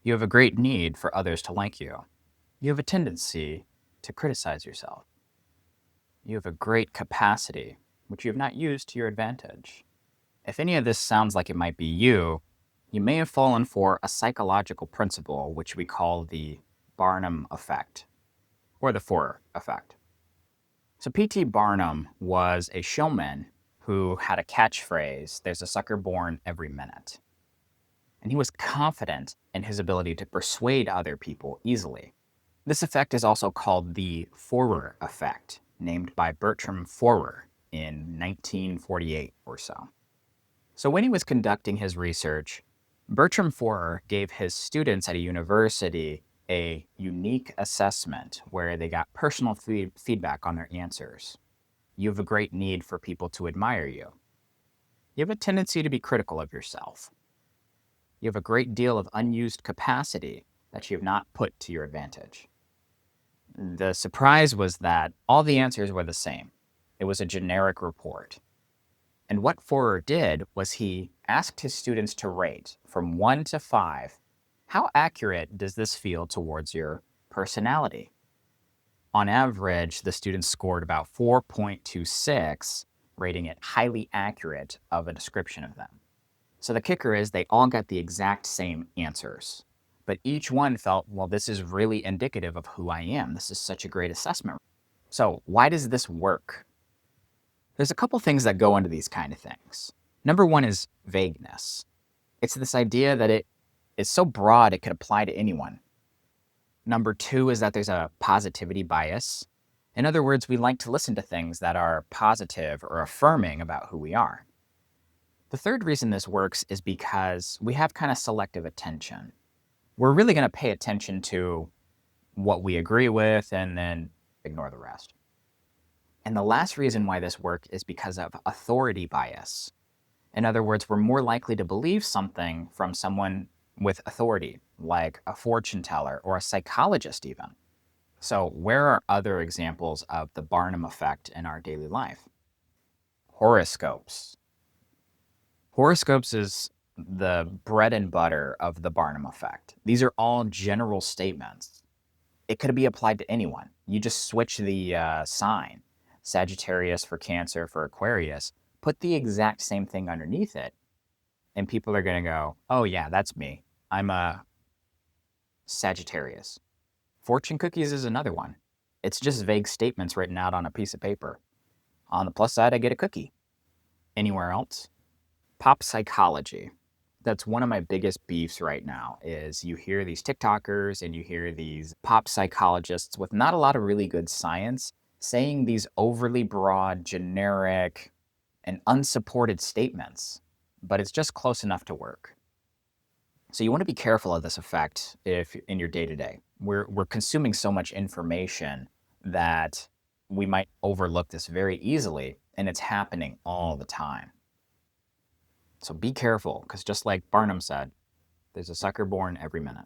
You have a great need for others to like you. You have a tendency to criticize yourself. You have a great capacity, which you have not used to your advantage. If any of this sounds like it might be you, you may have fallen for a psychological principle which we call the Barnum Effect, or the Forer Effect. So P.T. Barnum was a showman who had a catchphrase, "There's a sucker born every minute." And he was confident in his ability to persuade other people easily. This effect is also called the Forer Effect, named by Bertram Forer in 1948 or so. So when he was conducting his research, Bertram Forer gave his students at a university a unique assessment where they got personal feedback on their answers. You have a great need for people to admire you. You have a tendency to be critical of yourself. You have a great deal of unused capacity that you have not put to your advantage. The surprise was that all the answers were the same. It was a generic report. And what Forer did was he asked his students to rate from 1 to 5, how accurate does this feel towards your personality? On average, the students scored about 4.26, rating it highly accurate of a description of them. So the kicker is they all got the exact same answers, but each one felt, well, this is really indicative of who I am. This is such a great assessment. So why does this work? There's a couple things that go into these kind of things. Number one is vagueness. It's this idea that it is so broad it could apply to anyone. Number two is that there's a positivity bias. In other words, we like to listen to things that are positive or affirming about who we are. The third reason this works is because we have kind of selective attention. We're really going to pay attention to what we agree with and then ignore the rest. And the last reason why this works is because of authority bias. In other words, we're more likely to believe something from someone with authority, like a fortune teller or a psychologist even. So where are other examples of the Barnum effect in our daily life? Horoscopes. Horoscopes is the bread and butter of the Barnum effect. These are all general statements. It could be applied to anyone. You just switch the sign, Sagittarius for Cancer for Aquarius, put the exact same thing underneath it, and people are going to go, oh yeah, that's me. I'm a Sagittarius. Fortune cookies is another one. It's just vague statements written out on a piece of paper. On the plus side, I get a cookie. Anywhere else? Pop psychology. That's one of my biggest beefs right now is you hear these TikTokers and you hear these pop psychologists with not a lot of really good science saying these overly broad, generic, and unsupported statements, but it's just close enough to work. So you want to be careful of this effect if in your day-to-day. We're consuming so much information that we might overlook this very easily, and it's happening all the time. So be careful, because just like Barnum said, there's a sucker born every minute.